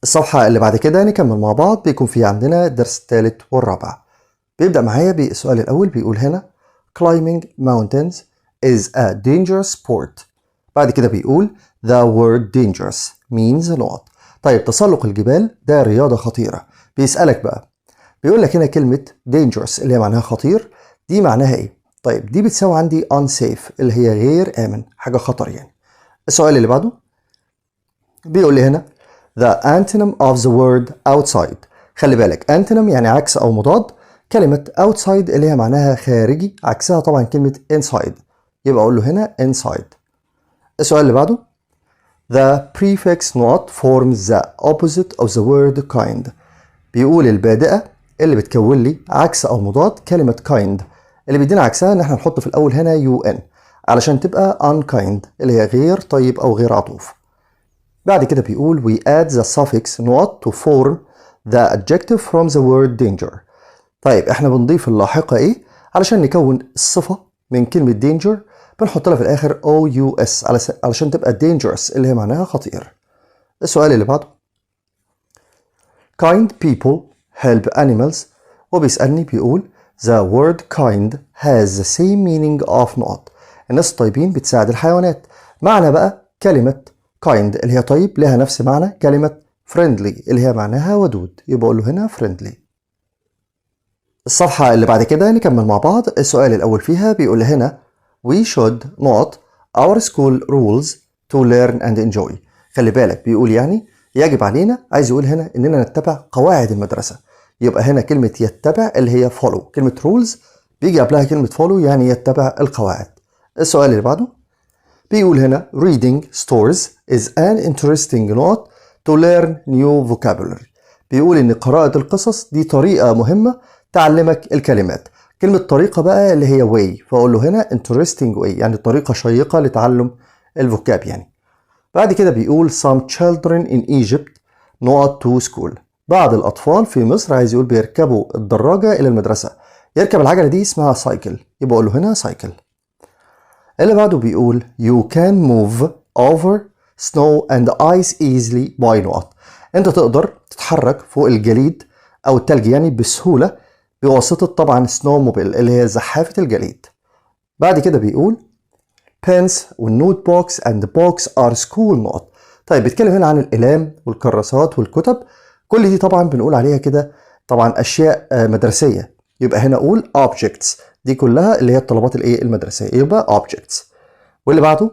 الصفحة اللي بعد كده نكمل مع بعض، بيكون في عندنا الدرس الثالث والرابع. بيبدأ معايا بالسؤال الأول، بيقول هنا climbing mountains is a dangerous sport. بعد كده بيقول the word dangerous means not. طيب تسلق الجبال ده رياضة خطيرة. بيسألك بقى، بيقول لك هنا كلمة dangerous اللي هي معناها خطير، دي معناها ايه؟ طيب دي بتساوي عندي unsafe اللي هي غير آمن، حاجة خطر يعني. السؤال اللي بعده بيقول لي هنا the antonym of the word outside. خلي بالك antonym يعني عكس أو مضاد. كلمة outside اللي هي معناها خارجي، عكسها طبعا كلمة inside، يبقى أقول له هنا inside. السؤال اللي بعده the prefix not forms the opposite of the word kind. بيقول البادئة اللي بتكون لي عكس أو مضاد كلمة kind، اللي بيدينا عكسها إن احنا نحط في الأول هنا un علشان تبقى unkind اللي هي غير طيب أو غير عطوف. بعد كده بيقول we add the suffix not to form the adjective from the word danger. طيب احنا بنضيف اللاحقة ايه علشان نكون الصفة من كلمة danger، بنحط لها في الآخر OUS علشان تبقى dangerous اللي هي معناها خطير. السؤال اللي بعده kind people help animals، وبيسألني بيقول the word kind has the same meaning of not. الناس الطيبين بتساعد الحيوانات. معنى بقى كلمة kind اللي هي طيب لها نفس معنى كلمة friendly اللي هي معناها ودود، يبقى أقول له هنا friendly. الصفحة اللي بعد كده نكمل مع بعض. السؤال الأول فيها بيقول هنا we should not our school rules to learn and enjoy. خلي بالك بيقول يعني يجب علينا، عايز يقول هنا إننا نتبع قواعد المدرسة. يبقى هنا كلمة يتبع اللي هي follow، كلمة rules بيجي قبلها كلمة follow يعني يتبع القواعد. السؤال اللي بعده بيقول هنا reading stories is an interesting note to learn new vocabulary. بيقول إن قراءة القصص دي طريقة مهمة تعلمك الكلمات. كلمة طريقة بقى اللي هي way، فأقول له هنا interesting way يعني طريقة شيقة لتعلم الفوكاب يعني. بعد كده بيقول some children in Egypt not to school. بعض الأطفال في مصر عايز يقول بيركبوا الدراجة إلى المدرسة. يركب العجلة دي اسمها cycle، يبقى أقول له هنا cycle. اللي بعده بيقول you can move over snow and ice easily by not. انت تقدر تتحرك فوق الجليد او التلج يعني بسهولة بواسطة طبعا سنو موبيل اللي هي زحافة الجليد. بعد كده بيقول pens والنوت بوكس and books are school not. طيب بيتكلم هنا عن الأقلام والكراسات والكتب، كل دي طبعا بنقول عليها كده طبعا أشياء مدرسية، يبقى هنا أقول objects، دي كلها اللي هي الطلبات الايه المدرسية، يبقى objects. واللي بعده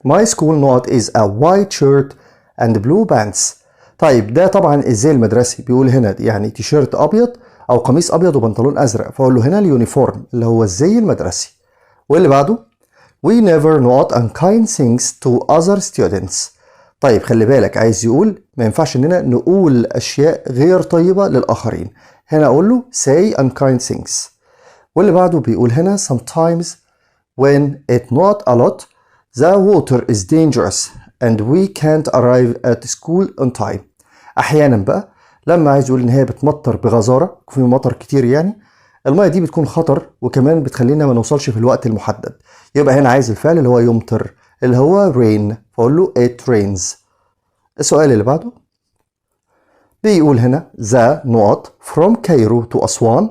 my school not is a white shirt and blue pants. طيب ده طبعا الزي المدرسي، بيقول هنا يعني تيشيرت ابيض او قميص ابيض وبنطلون ازرق، فاقول له هنا اليونيفورم اللي هو الزي المدرسي. واللي بعده we never not unkind things to other students. طيب خلي بالك عايز يقول ما ينفعش اننا نقول اشياء غير طيبة للاخرين، هنا اقول له say unkind things. واللي بعده بيقول هنا sometimes when it not a lot the water is dangerous and we can't arrive at school on time. احيانا بقى لما عايز يقول ان هي بتمطر بغزارة، في مطر كتير يعني، المية دي بتكون خطر وكمان بتخلينا ما نوصلش في الوقت المحدد، يبقى هنا عايز الفعل اللي هو يمطر اللي هو rain، فاقول له it rains. السؤال اللي بعده بيقول هنا the not from Cairo to أسوان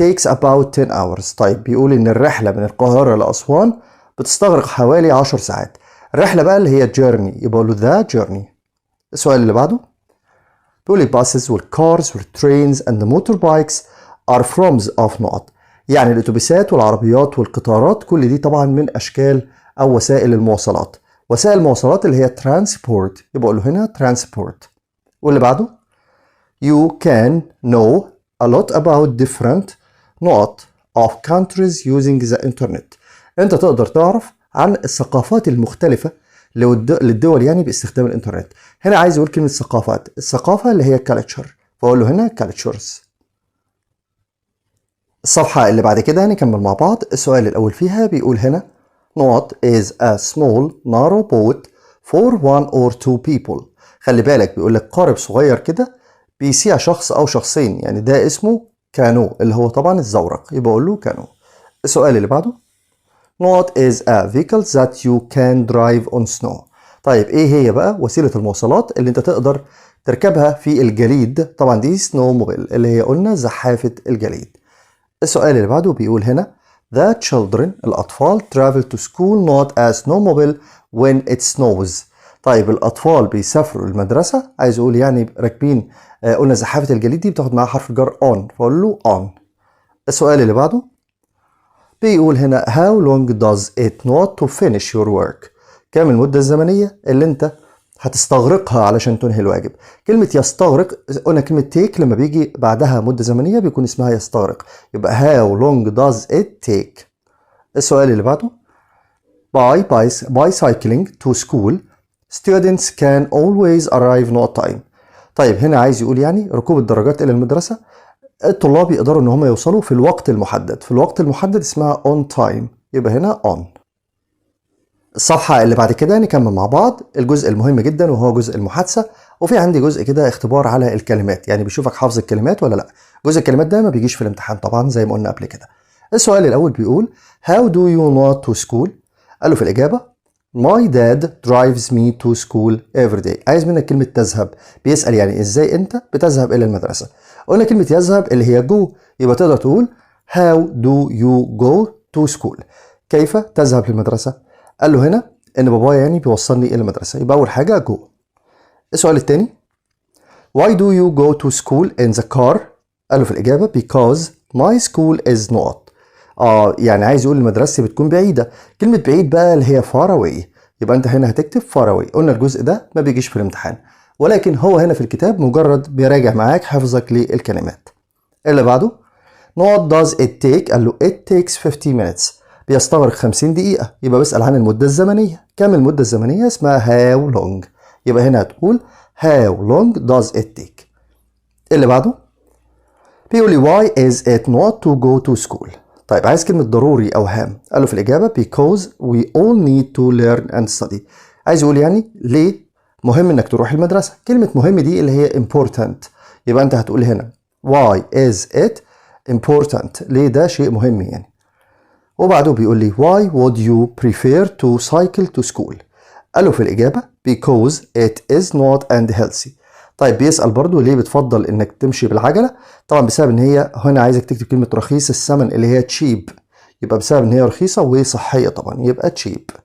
takes about 10 hours. طيب بيقول ان الرحلة من القاهرة لأسوان بتستغرق حوالي 10 ساعات. الرحلة بقى اللي هي journey، يبقى له the journey. السؤال اللي بعده بيقول لي buses والcars والtrains and the motorbikes are forms of not. يعني الأتوبيسات والعربيات والقطارات كل دي طبعا من أشكال أو وسائل المواصلات. وسائل المواصلات اللي هي transport، يبقى له هنا transport. واللي بعده you can know a lot about different not of countries using the internet. انت تقدر تعرف عن الثقافات المختلفة للدول يعني باستخدام الانترنت. هنا عايز يقول كلمة ثقافات، الثقافة اللي هي culture، فأقول له هنا cultures. الصفحة اللي بعد كده نكمل مع بعض. السؤال الأول فيها بيقول هنا not is a small narrow boat for one or two people. خلي بالك بيقول لك قارب صغير كده بيسيع شخص أو شخصين، يعني ده اسمه كانو اللي هو طبعا الزورق، يبقى أقول له كانو. السؤال اللي بعده not is a vehicle that you can drive on snow. طيب ايه هي بقى وسيلة المواصلات اللي انت تقدر تركبها في الجليد؟ طبعا دي سنو موبيل اللي هي قلنا زحافة الجليد. السؤال اللي بعده بيقول هنا The children الأطفال travel to school not as snowmobile when it snows. طيب الأطفال بيسافروا المدرسة، عايز أقول يعني راكبين قلنا زحافة الجليد دي بتاخد معاها حرف الجر on، فأقول له on. السؤال اللي بعده بيقول هنا How long does it not to finish your work؟ كام المدة الزمنية اللي أنت هتستغرقها علشان تنهي الواجب؟ كلمة يستغرق قلنا كلمة take لما بيجي بعدها مدة زمنية بيكون اسمها يستغرق، يبقى how long does it take؟ السؤال اللي بعده by cycling to school students can always arrive on time. طيب هنا عايز يقول يعني ركوب الدراجات إلى المدرسة الطلاب يقدروا ان هم يوصلوا في الوقت المحدد، في الوقت المحدد اسمها on time، يبقى هنا on. الصفحة اللي بعد كده نكمل مع بعض الجزء المهم جدا وهو جزء المحادثة، وفي عندي جزء كده اختبار على الكلمات، يعني بيشوفك حافظ الكلمات ولا لا. جزء الكلمات ده ما بيجيش في الامتحان طبعا زي ما قلنا قبل كده. السؤال الاول بيقول how do you not to school؟ قال له في الاجابة my dad drives me to school every day. عايز منك كلمة تذهب، بيسأل يعني ازاي انت بتذهب الى المدرسة. قلنا كلمة يذهب اللي هي go، يبقى تقدر تقول how do you go to school؟ كيف تذهب للمدرسة؟ قال له هنا ان بابايا يعني بيوصلني الى المدرسة، يبقى اول حاجة go. السؤال الثاني why do you go to school in the car؟ قال له في الإجابة because my school is not. يعني عايز يقول المدرسة بتكون بعيدة. كلمة بعيد بقى اللي هي far away، يبقى انت هنا هتكتب far away. قلنا الجزء ده ما بيجيش في الامتحان، ولكن هو هنا في الكتاب مجرد بيراجع معاك حفظك للكلمات. اللي بعده what does it take؟ قال له it takes 50 minutes، بيستغرق 50 دقيقة، يبقى بيسأل عن المدة الزمنية. كم المدة الزمنية؟ اسمها how long، يبقى هنا هتقول how long does it take. اللي بعده بيقول لي why is it not to go to school؟ طيب عايز كلمة ضروري أو هام، قال له في الإجابة because we all need to learn and study. عايز يقول يعني ليه مهم إنك تروح المدرسة. كلمة مهم دي اللي هي important، يبقى أنت هتقول هنا why is it important؟ ليه ده شيء مهم يعني. وبعده بيقول لي why would you prefer to cycle to school؟ قال له في الإجابة because it is not and healthy. طيب بيسأل برضو ليه بتفضل إنك تمشي بالعجلة؟ طبعا بسبب إن هي هنا عايزك تكتب كلمة رخيص الثمن اللي هي cheap، يبقى بسبب إن هي رخيصة وصحية طبعا يبقى cheap.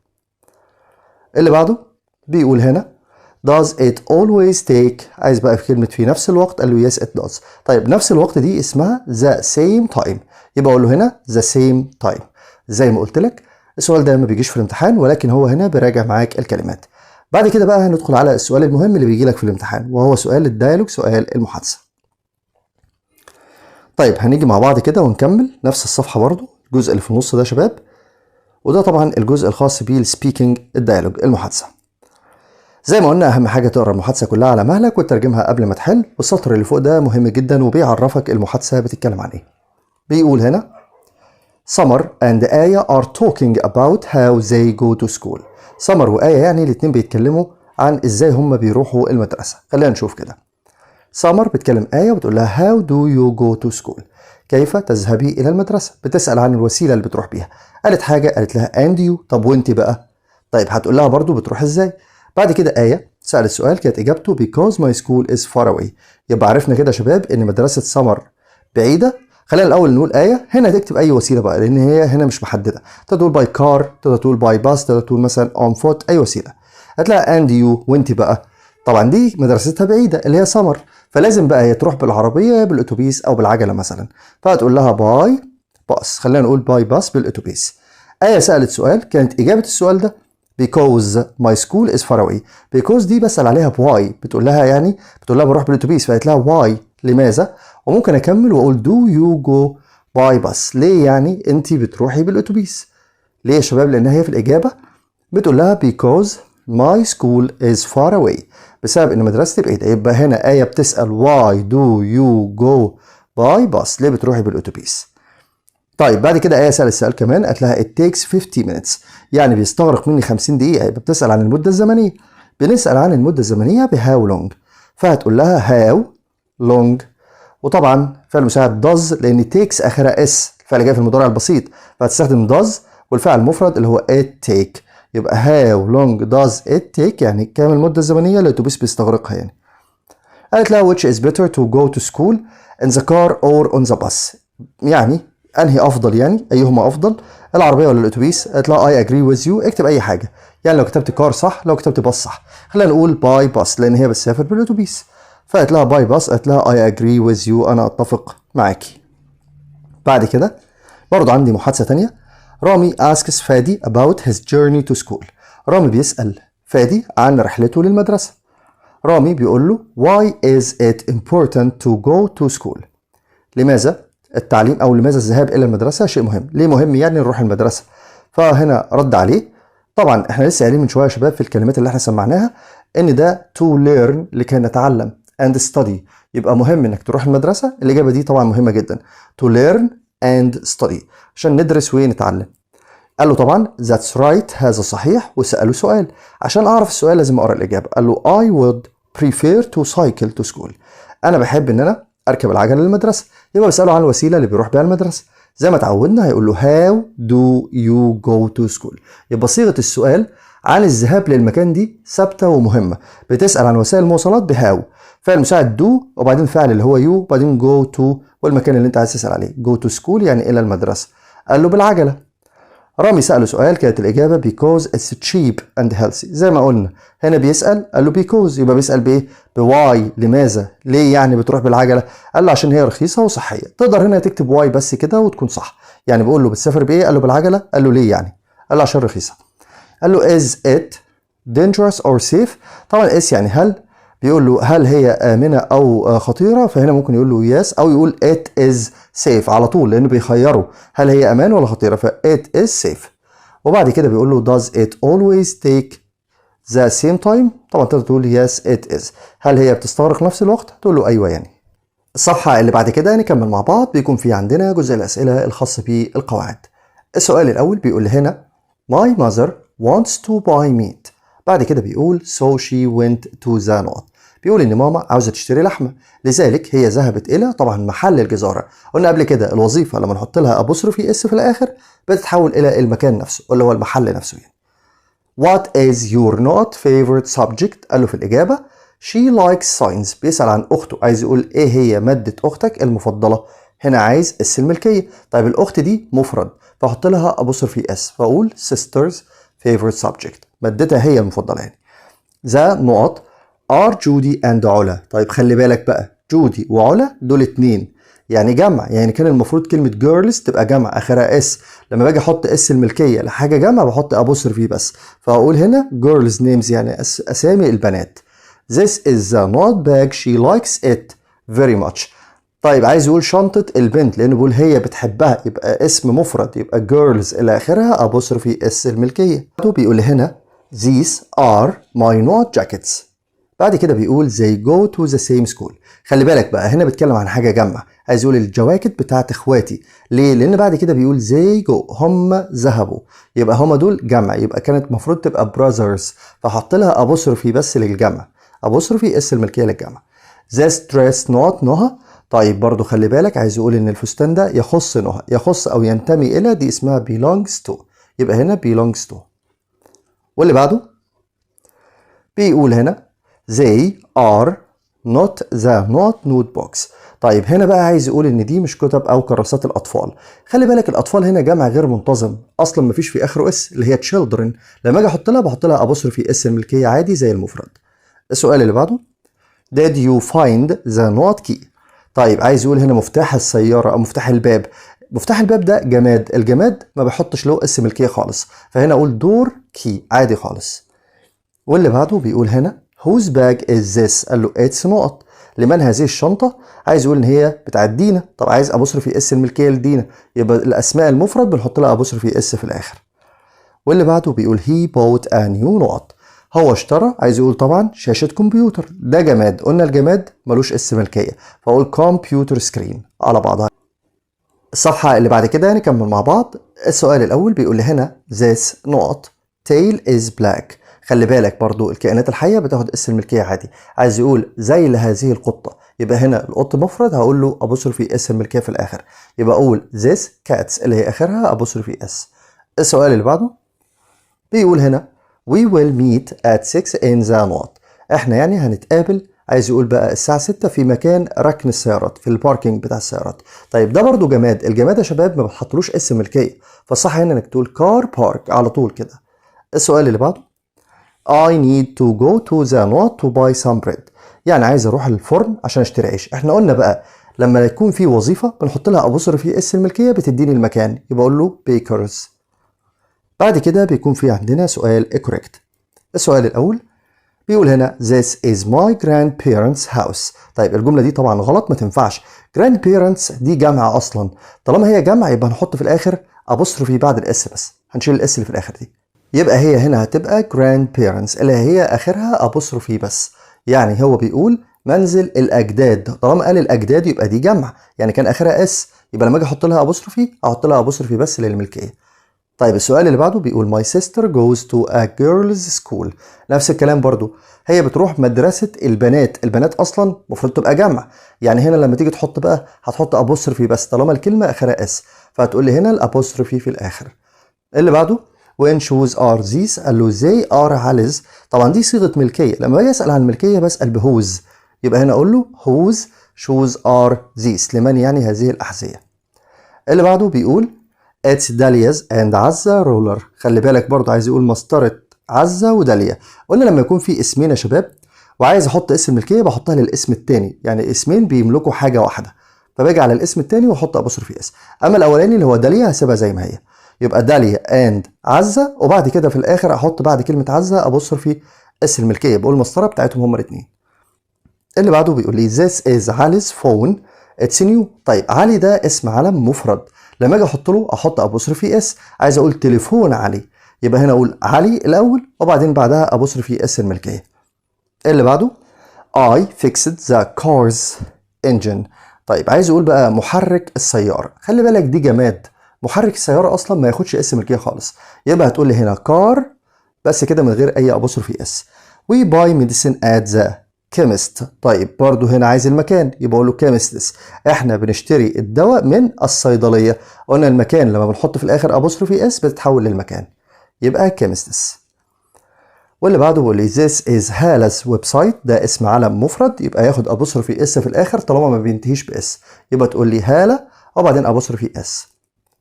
اللي بعده بيقول هنا does it always take؟ عايز بقى في كلمة في نفس الوقت، قال له yes it does. طيب نفس الوقت دي اسمها the same time، يبقى أقول له هنا the same time. زي ما قلت لك السؤال ده ما بيجيش في الامتحان، ولكن هو هنا بيراجع معاك الكلمات. بعد كده بقى هندخل على السؤال المهم اللي بيجي لك في الامتحان، وهو سؤال الديالوج، سؤال المحادثة. طيب هنيجي مع بعض كده ونكمل نفس الصفحة برضو، الجزء اللي في النص ده يا شباب، وده طبعا الجزء الخاص بالسبيكينج الديالوج المحادثة. زي ما قلنا أهم حاجة تقرأ المحادثة كلها على مهلك وتترجمها قبل ما تحل، والسطر اللي فوق ده مهم جدا وبيعرفك المحادثة بتتكلم عن إيه. بيقول هنا Summer and آية are talking about how they go to school. سمر وآية يعني الاتنين بيتكلموا عن ازاي هم بيروحوا المدرسة. خلينا نشوف كده. سمر بتكلم آية وبتقول لها how do you go to school؟ كيف تذهبي إلى المدرسة؟ بتسأل عن الوسيلة اللي بتروح بيها. قالت حاجة، قالت لها and you، طب وانت بقى؟ طيب هتقول لها برضو بتروح ازاي؟ بعد كده آية سألت سؤال كانت إجابته because my school is far away. يبقى عرفنا كده يا شباب إن مدرسة سمر بعيدة. خلينا الأول نقول آية هنا تكتب أي وسيلة بقى، لأن هي هنا مش محددة. تقدر تقول باي كار، تقدر تقول باي باس، تقدر تقول مثلا أون فوت، أي وسيلة. هتلاقي أند يو وأنت بقى. طبعا دي مدرستها بعيدة اللي هي سمر، فلازم بقى هي تروح بالعربية بالأتوبيس أو بالعجلة مثلا، فهتقول لها باي باس. خلينا نقول باي باس بالأتوبيس. آية سألت سؤال كانت إجابة السؤال ده because my school is far away. because دي بسأل عليها بواي، بتقول لها يعني بتقول لها بروح بالأتوبيس، فقالت لها واي لماذا؟ وممكن اكمل واقول do you go by bus؟ ليه يعني انت بتروحي بالاتوبيس؟ ليه يا شباب؟ لان هي في الاجابه بتقول لها because my school is far away، بسبب ان مدرستي بعيده. يبقى هنا آية بتسأل why do you go by bus؟ ليه بتروحي بالاتوبيس؟ طيب بعد كده آية سألت سؤال كمان، قالت لها it takes 50 minutes، يعني بيستغرق مني 50 دقيقه. يبقى بتسأل عن المده الزمنيه. بنسأل عن المده الزمنيه ب how long، فهتقول لها how long. وطبعا فعل مساعد does لان takes اخرها اس، الفعل جاي في المضارع البسيط، فهتستخدم does والفعل المفرد اللي هو it take. يبقى how long does it take يعني كام المدة الزمنية اللي الأتوبيس بيستغرقها يعني. قالت لها which is better to go to school in the car or on the bus يعني أنهي أفضل يعني أيهما أفضل العربية ولا الأتوبيس. قالت لها I agree with you اكتب أي حاجة يعني لو كتبت كار صح لو كتبت باص صح. خلينا نقول باي باص لأن هي بتسافر بالأتوبيس. فقالت لها باي باص قالت لها I agree with you أنا أتفق معاكي. بعد كده برضه عندي محادثة تانية. رامي asks فادي about his journey to school. رامي بيسأل فادي عن رحلته للمدرسة. رامي بيقول له why is it important to go to school؟ لماذا التعليم أو لماذا الذهاب إلى المدرسة شيء مهم؟ ليه مهم يعني نروح المدرسة؟ فهنا رد عليه. طبعا احنا لسه قايلين من شوية يا شباب في الكلمات اللي احنا سمعناها إن ده to learn لكي نتعلم and study يبقى مهم إنك تروح المدرسة. الإجابة دي طبعا مهمة جدا to learn and study عشان ندرس ونتعلم. قال له طبعا that's right هذا صحيح وسأله سؤال عشان أعرف السؤال لازم أقرأ الإجابة. قال له I would prefer to cycle to school أنا بحب إن أنا أركب العجلة للمدرسة. يبقى بسأله عن الوسيلة اللي بيروح بيها المدرسة. زي ما اتعودنا هيقول له how do you go to school. يبقى صيغة السؤال عن الذهاب للمكان دي ثابتة ومهمة. بتسأل عن وسائل المواصلات بهاو فعل مساعد do وبعدين فعل اللي هو you وبعدين go to والمكان اللي انت عايز تسأل عليه. go to school يعني إلى المدرسة. قال له بالعجلة. رامي سأله سؤال كانت الإجابة because it's cheap and healthy. زي ما قلنا هنا بيسأل قال له because يبقى بيسأل بإيه؟ بواي لماذا؟ ليه يعني بتروح بالعجلة؟ قال له عشان هي رخيصة وصحية. تقدر هنا تكتب واي بس كده وتكون صح. يعني بيقول له بتسافر بإيه؟ قال له بالعجلة. قال له ليه يعني؟ قال له عشان رخيصة. قال له is it dangerous or safe؟ طبعا is يعني هل بيقول له هل هي آمنة أو خطيرة فهنا ممكن يقول له yes أو يقول it is safe على طول لأنه بيخيره هل هي أمان ولا خطيرة ف it is safe. وبعد كده بيقول له does it always take the same time؟ طبعا تقدر تقول yes it is. هل هي بتستغرق نفس الوقت؟ تقول له أيوة يعني. الصفحة اللي بعد كده نكمل مع بعض بيكون في عندنا جزء الأسئلة الخاص بالقواعد. السؤال الأول بيقول هنا my mother wants to buy meat. بعد كده بيقول so she went to the north. بيقول ان ماما عاوزه تشتري لحمه لذلك هي ذهبت الى طبعا محل الجزاره. قلنا قبل كده الوظيفه لما نحط لها ابوستروفي اس في الاخر بتتحول الى المكان نفسه اللي هو المحل نفسه يعني. What is your not favorite subject؟ قال له في الاجابه she likes science. بيسال عن اخته عايز يقول ايه هي ماده اختك المفضله. هنا عايز اس الملكيه. طيب الاخت دي مفرد فاحط لها ابوستروفي اس فاقول sisters favorite subject مادتها هي المفضله يعني. ذا نقط are جودي and علا. طيب خلي بالك بقى جودي وعلا دول اتنين يعني جمع يعني كان المفروض كلمة girls تبقى جمع اخرها اس. لما باجي احط اس الملكية لحاجة جمع بحط ابوستروفي بس فاقول هنا girls names يعني اسامي البنات. This is the not bag she likes it very much. طيب عايز يقول شنطة البنت لانه بيقول هي بتحبها يبقى اسم مفرد يبقى girls الى اخرها ابوستروفي اس الملكية. بيقول هنا these are my not jackets. بعد كده بيقول they go to the same school. خلي بالك بقى هنا بيتكلم عن حاجة جمع عايز يقول الجواكت بتاعت اخواتي. ليه؟ لان بعد كده بيقول they go هم ذهبوا يبقى هم دول جمع يبقى كانت مفروض تبقى brothers فحط لها ابوستروفي بس للجمع ابوستروفي اس الملكية للجمع. this dress not نهى. طيب برضو خلي بالك عايز يقول ان الفستان ده يخص نهى يخص او ينتمي الى دي اسمها belongs to يبقى هنا belongs to. واللي بعده بيقول هنا they are not the not notebooks. طيب هنا بقى عايز يقول ان دي مش كتب او كراسات الاطفال. خلي بالك الاطفال هنا جمع غير منتظم اصلا مفيش في اخره اس اللي هي children. لما اجي احط لها بحط لها ابوستروفي اس الملكيه عادي زي المفرد. السؤال اللي بعده did you find the not key؟ طيب عايز يقول هنا مفتاح السياره او مفتاح الباب. مفتاح الباب ده جماد الجماد ما بحطش له اس ملكيه خالص فهنا اقول دور كي عادي خالص. واللي بعده بيقول هنا whose bag is this؟ قال له it's نقط لمن هذه الشنطة؟ عايز يقول ان هي بتاعت دينا. طب عايز ابوستروفي اس الملكية لدينا يبقى الاسماء المفرد بنحط لها ابوستروفي اس في الاخر. واللي بعده بيقول he bought a new نقط هو اشترى عايز يقول طبعا شاشة كمبيوتر ده جماد قلنا الجماد ملوش اس ملكية فاقول كمبيوتر سكرين على بعضها. الصفحة اللي بعد كده نكمل مع بعض. السؤال الاول بيقول لي هنا this نقط tail is black. خلي بالك برضو الكائنات الحية بتاخد اس الملكية عادي. عايز يقول زي لهذه القطة يبقى هنا القط مفرد هقول له ابوستروفي اس الملكية في الاخر يبقى اقول this cats اللي هي اخرها ابوستروفي اس. السؤال اللي بعده بيقول هنا we will meet at 6 in the lot. احنا يعني هنتقابل، عايز يقول بقى الساعة 6 في مكان ركن السيارات، في الباركينج بتاع السيارات. طيب ده برضو جماد، الجماد يا شباب ما بتحطلوش اسم ملكية، فالصح هنا انك تقول car park على طول كده. السؤال اللي بعده I need to go to the lot to buy some bread. يعني عايز اروح الفرن عشان اشتري عيش. احنا قلنا بقى لما يكون في وظيفة بنحط لها ابوستروف في اس الملكية بتديني المكان، يبقى اقول له bakers. بعد كده بيكون في عندنا سؤال correct. السؤال الاول بيقول هنا This is my grandparents' house. طيب الجملة دي طبعا غلط، ما تنفعش. grandparents دي جمع أصلا، طالما هي جمع يبقى هنحط في الآخر أبوستروفي بعد الإس، بس هنشيل الإس اللي في الآخر دي، يبقى هي هنا هتبقى grandparents اللي هي آخرها أبوستروفي بس. يعني هو بيقول منزل الأجداد، طالما قال الأجداد يبقى دي جمع، يعني كان آخرها إس، يبقى لما أجي أحط لها أبوستروفي أحط لها أبوستروفي بس للملكية. طيب السؤال اللي بعده بيقول my sister goes to a girls school. نفس الكلام برضو، هي بتروح مدرسة البنات، البنات أصلا المفروض تبقى جمع، يعني هنا لما تيجي تحط بقى هتحط أبوستروفي بس طالما الكلمة آخرها اس، فهتقول لي هنا الأبوستروفي في الآخر. اللي بعده when shoes are these، قال له they are علز. طبعا دي صيغة ملكية، لما باجي أسأل عن الملكية بسأل بهوز، يبقى هنا أقول له whose shoes are these، لمن يعني هذه الأحذية. اللي بعده بيقول It's Dalia's and عزة ruler. خلي بالك برضو عايز يقول مسطرة عزة وداليا. قلنا لما يكون في اسمين يا شباب وعايز احط اسم الملكية بحطها للاسم التاني، يعني اسمين بيملكوا حاجة واحدة، فباجي على الاسم التاني واحط ابوستروفي اس. اما الاولاني اللي هو داليا هسيبها زي ما هي، يبقى داليا اند عزة، وبعد كده في الاخر احط بعد كلمة عزة ابوستروفي اس الملكية، بقول المسطرة بتاعتهم هما الاثنين. اللي بعده بيقول لي This is علي's phone it's new. طيب علي ده اسم علم مفرد، لما اجي احط له احط ابوستروفي اس، عايز اقول تليفون علي، يبقى هنا اقول علي الاول وبعدين بعدها ابوستروفي اس الملكيه. اللي بعده I fixed the car's engine. طيب عايز اقول بقى محرك السياره، خلي بالك دي جماد، محرك السياره اصلا ما ياخدش اس ملكيه خالص، يبقى هتقول لي هنا car بس كده من غير اي ابوستروفي اس. We buy medicine at the chemist. طيب برضو هنا عايز المكان، يبقى اقول له chemists، احنا بنشتري الدواء من الصيدليه. قلنا المكان لما بنحط في الاخر ابوستروفي اس بتتحول للمكان، يبقى chemists. واللي بعده بيقول لي this is هالس ويب سايت، ده اسم علم مفرد يبقى ياخد ابوستروفي اس في الاخر طالما ما بينتهيش باس، يبقى تقول لي هاله وبعدين ابوستروفي اس.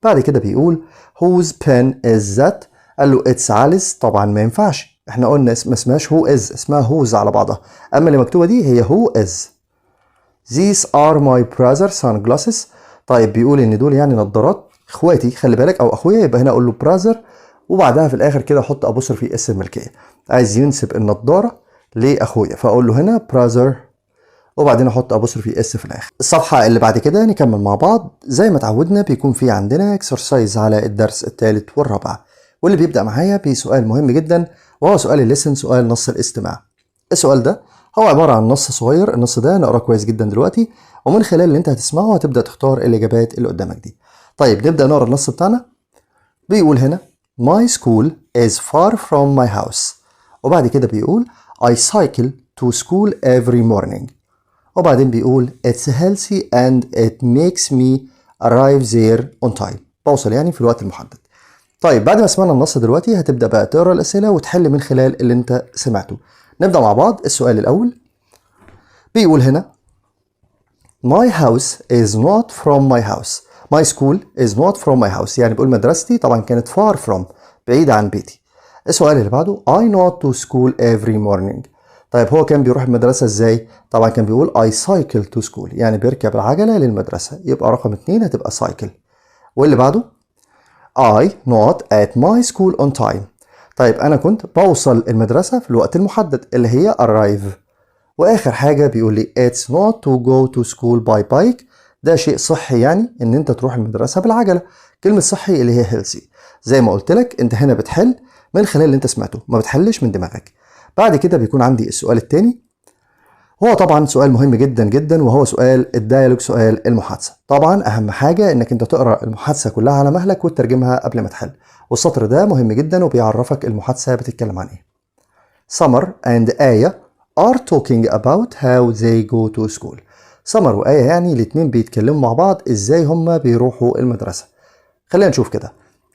بعد كده بيقول whose pen is that، قال له اتس علي's، طبعا ما ينفعش، احنا قلنا ما اسمهاش هو از، اسمها هوز على بعضها، اما اللي مكتوبه دي هي هو از. these are my brother sunglasses. طيب بيقول ان دول يعني نظارات اخواتي، خلي بالك او اخويا، يبقى هنا اقول له brother وبعدها في الاخر كده احط ابوستروفي اس الملكيه، عايز ينسب النضاره لاخويا فاقول له هنا brother وبعدين احط ابوستروفي اس في الاخر. الصفحه اللي بعد كده نكمل مع بعض زي ما اتعودنا، بيكون في عندنا اكسرسايز على الدرس الثالث والرابع، واللي بيبدا معايا بسؤال مهم جدا وهو سؤال الليسن، سؤال نص الاستماع. السؤال ده هو عباره عن نص صغير، النص ده نقراه كويس جدا دلوقتي ومن خلال اللي انت هتسمعه هتبدا تختار الاجابات اللي قدامك دي. طيب نبدا نقرا النص بتاعنا. بيقول هنا My school is far from my house، وبعد كده بيقول I cycle to school every morning، وبعدين بيقول it's healthy and it makes me arrive there on time، بوصل يعني في الوقت المحدد. طيب بعد ما سمعنا النص دلوقتي هتبدأ بقى تقرا الأسئلة وتحل من خلال اللي انت سمعته. نبدأ مع بعض. السؤال الأول بيقول هنا My house is not from my house. My school is not from my house، يعني بيقول مدرستي طبعا كانت far from، بعيدة عن بيتي. السؤال اللي بعده I not to school every morning. طيب هو كان بيروح المدرسة ازاي؟ طبعا كان بيقول I cycle to school، يعني بيركب العجلة للمدرسة، يبقى رقم 2 هتبقى cycle. واللي بعده I not at my school on time. طيب أنا كنت بوصل المدرسة في الوقت المحدد اللي هي arrive. وآخر حاجة بيقول لي it's not to go to school by bike، ده شيء صحي يعني إن أنت تروح المدرسة بالعجلة. كلمة صحي اللي هي healthy. زي ما قلت لك أنت هنا بتحل من خلال اللي أنت سمعته، ما بتحلش من دماغك. بعد كده بيكون عندي السؤال التاني، هو طبعا سؤال مهم جدا جدا وهو سؤال الديالوج، سؤال المحادثة. طبعا أهم حاجة إنك أنت تقرأ المحادثة كلها على مهلك وتترجمها قبل ما تحل، والسطر ده مهم جدا وبيعرفك المحادثة بتتكلم عن إيه. Summer and آية are talking about how they go to school. سمر وآية يعني الاتنين بيتكلموا مع بعض ازاي هما بيروحوا المدرسة. خلينا نشوف كده.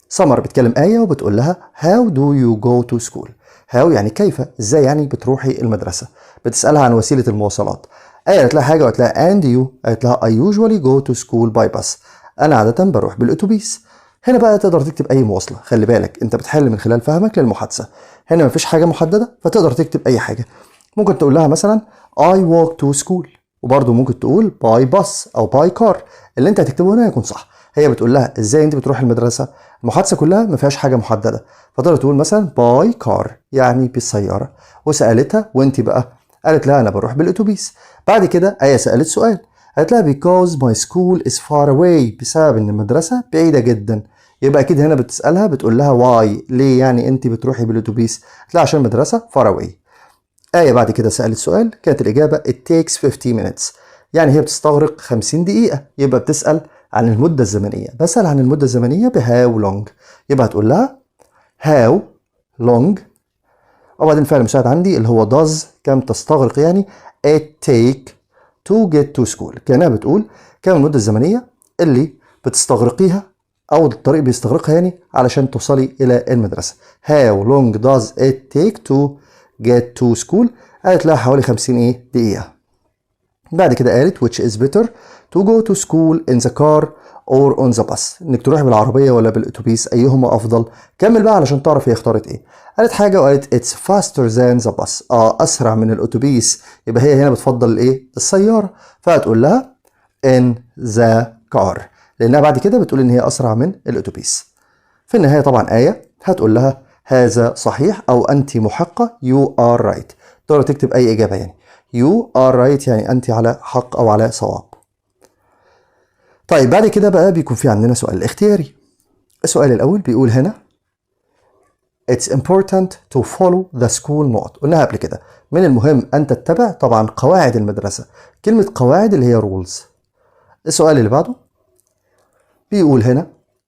سمر بتكلم آية وبتقول لها how do you go to school. how يعني كيف، ازاي يعني بتروحي المدرسة. بتسألها عن وسيلة المواصلات. آية قالت لها حاجة وقالت لها and you، قالت لها I usually go to school by bus. أنا عادة بروح بالأتوبيس. هنا بقى تقدر تكتب أي مواصلة. خلي بالك أنت بتحل من خلال فهمك للمحادثة. هنا مفيش حاجة محددة فتقدر تكتب أي حاجة. ممكن تقول لها مثلا I walk to school، وبرضه ممكن تقول by bus أو by car. اللي أنت هتكتبه هنا يكون صح. هي بتقول لها ازاي انت بتروح المدرسه. المحادثه كلها ما فيهاش حاجه محدده، فتقدر تقول مثلا باي كار يعني بالسياره. وسالتها وانت بقى، قالت لها انا بروح بالاتوبيس. بعد كده ايه سالت سؤال، قالت لها because my school is far away، بسبب ان المدرسه بعيده جدا. يبقى اكيد هنا بتسالها بتقول لها واي، ليه يعني انت بتروحي بالاتوبيس؟ قالت لها عشان المدرسه far away. آية بعد كده سألت سؤال، كانت الإجابة it takes 50 minutes، يعني هي بتستغرق 50 دقيقة. يبقى بتسأل عن المدة الزمنية. بسأل عن المدة الزمنية بهاو لونج. يبقى هتقول لها هاو لونج، وبعدين الفعل المساعد عندي اللي هو does، كم تستغرق يعني it take to get to school. كأنها بتقول كم المدة الزمنية اللي بتستغرقيها أو الطريق بيستغرقها يعني علشان توصلي إلى المدرسة. how long does it take to get to school؟ قالت لها حوالي 50 دقيقة. بعد كده قالت which is better to go to school in the car or on the bus، انك تروح بالعربية ولا بالاتوبيس ايهما افضل. كمل بقى علشان تعرف هي اختارت ايه. قالت حاجة وقالت it's faster than the bus، اسرع من الاتوبيس. يبقى هي هنا بتفضل الايه؟ السيارة. فهتقول لها in the car، لانها بعد كده بتقول ان هي اسرع من الاتوبيس. في النهاية طبعا آية هتقول لها هذا صحيح او انت محقة you are right. تقدر تكتب اي اجابة يعني you are right يعني أنت على حق أو على صواب. طيب بعد كده بقى بيكون في عندنا سؤال اختياري. السؤال الأول بيقول هنا It's important to follow the school نقط. قلناها قبل كده، من المهم أن تتبع طبعا قواعد المدرسة. كلمة قواعد اللي هي rules. السؤال اللي بعده بيقول هنا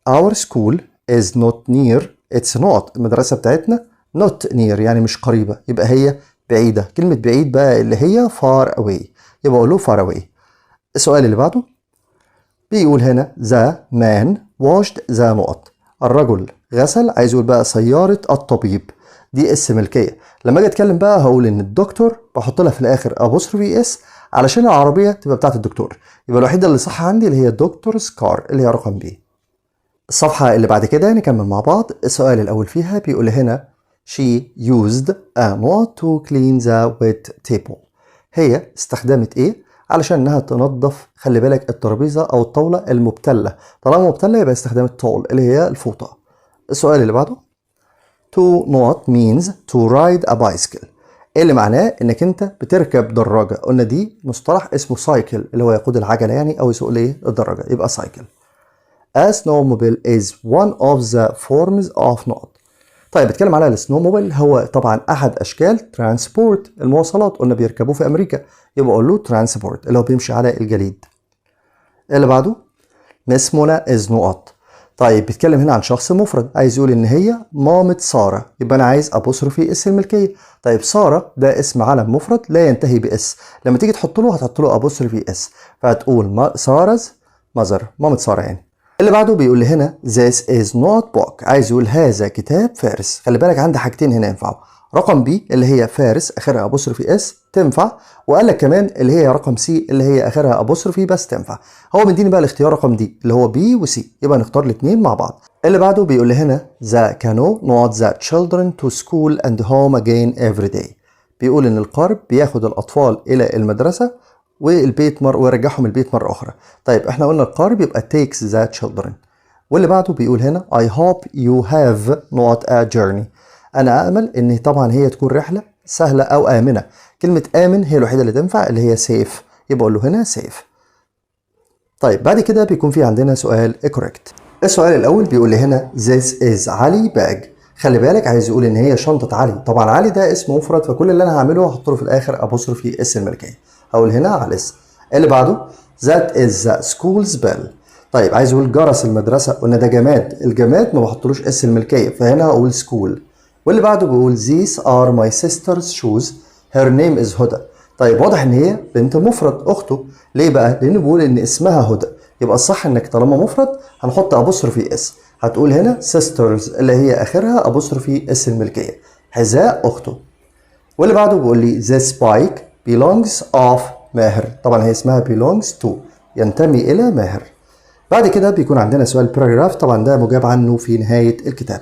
Our school is not near its نقط. المدرسة بتاعتنا not near يعني مش قريبة، يبقى هي بعيدة. كلمة بعيد بقى اللي هي far away، يبقى أقول له far away. السؤال اللي بعده بيقول هنا the man washed the نقط. الرجل غسل، عايز يقول بقى سيارة الطبيب. دي اسم ملكية. لما اجي اتكلم بقى هقول ان الدكتور بحط لها في الاخر apostrophe s علشان العربية تبقى بتاعت الدكتور. يبقى الوحيدة اللي صح عندي اللي هي دكتور's car اللي هي رقم B. الصفحة اللي بعد كده نكمل مع بعض. السؤال الأول فيها بيقول هنا she used a نقط to clean the wet table. هي استخدمت ايه علشان انها تنظف، خلي بالك، الترابيزة او الطاولة المبتلة. طالما مبتلة يبقى استخدمت طول اللي هي الفوطة. السؤال اللي بعده to نقط means to ride a bicycle، اللي معناه انك انت بتركب دراجة. قلنا دي مصطلح اسمه سايكل اللي هو يقود العجلة يعني او يسوق ايه الدراجة، يبقى سايكل. A snowmobile is one of the forms of نقط. طيب بتكلم على السنوموبيل، هو طبعا احد اشكال ترانسبورت المواصلات، قلنا بيركبوه في امريكا، يبقى اقول له ترانسبورت اللي هو بيمشي على الجليد. اللي بعده مس منى از نقط. طيب بيتكلم هنا عن شخص مفرد، عايز يقول ان هي مامة سارة، يبقى انا عايز ابوستروفي اس الملكية. طيب سارة ده اسم علم مفرد لا ينتهي باس، لما تيجي تحط له هتحط له ابوستروفي اس، فهتقول سارز ماذر، مامة سارة يعني. اللي بعده بيقول لي هنا this is not book، عايز يقول هذا كتاب فارس. خلي بالك عندي حاجتين هنا ينفعوا، رقم بي اللي هي فارس اخرها ابوستروفي اس تنفع، وقال لك كمان اللي هي رقم سي اللي هي اخرها ابوستروفي بس تنفع. هو مديني بقى الاختيار رقم دي اللي هو بي وسي، يبقى نختار الاثنين مع بعض. اللي بعده بيقول لي هنا the canoe not the children to school and home again every day. بيقول ان القارب بياخد الاطفال الى المدرسه والبيت ويرجعهم البيت مرة أخرى. طيب احنا قلنا القارب يبقى takes the children. واللي بعده بيقول هنا I hope you have not a journey. أنا أأمل إن طبعا هي تكون رحلة سهلة أو آمنة. كلمة آمن هي الوحيدة اللي تنفع اللي هي safe، يبقى أقول له هنا safe. طيب بعد كده بيكون في عندنا سؤال correct. السؤال الأول بيقول لي هنا this is علي bag. خلي بالك عايز يقول إن هي شنطة علي. طبعا علي ده اسم مفرد، فكل اللي أنا هعمله هحط له في الآخر أبوستروفي اس الملكية. هقول هنا عليس. اللي بعده that is the school's bell. طيب عايز يقول جرس المدرسة، قلنا ده جماد، الجماد ما بحطلوش اس الملكية، فهنا هقول school. واللي بعده بيقول these are my sister's shoes her name is هدى. طيب واضح ان هي بنت مفرد اخته، ليه بقى؟ لانه بيقول ان اسمها هدى، يبقى الصح انك طالما مفرد هنحط ابوستروفي اس هتقول هنا sisters اللي هي آخرها أبوستروفي اس الملكية، حذاء أخته. واللي بعده بيقول لي this bike belongs of ماهر، طبعا هي اسمها belongs to، ينتمي إلى ماهر. بعد كده بيكون عندنا سؤال paragraph، طبعا ده مجاب عنه في نهاية الكتاب.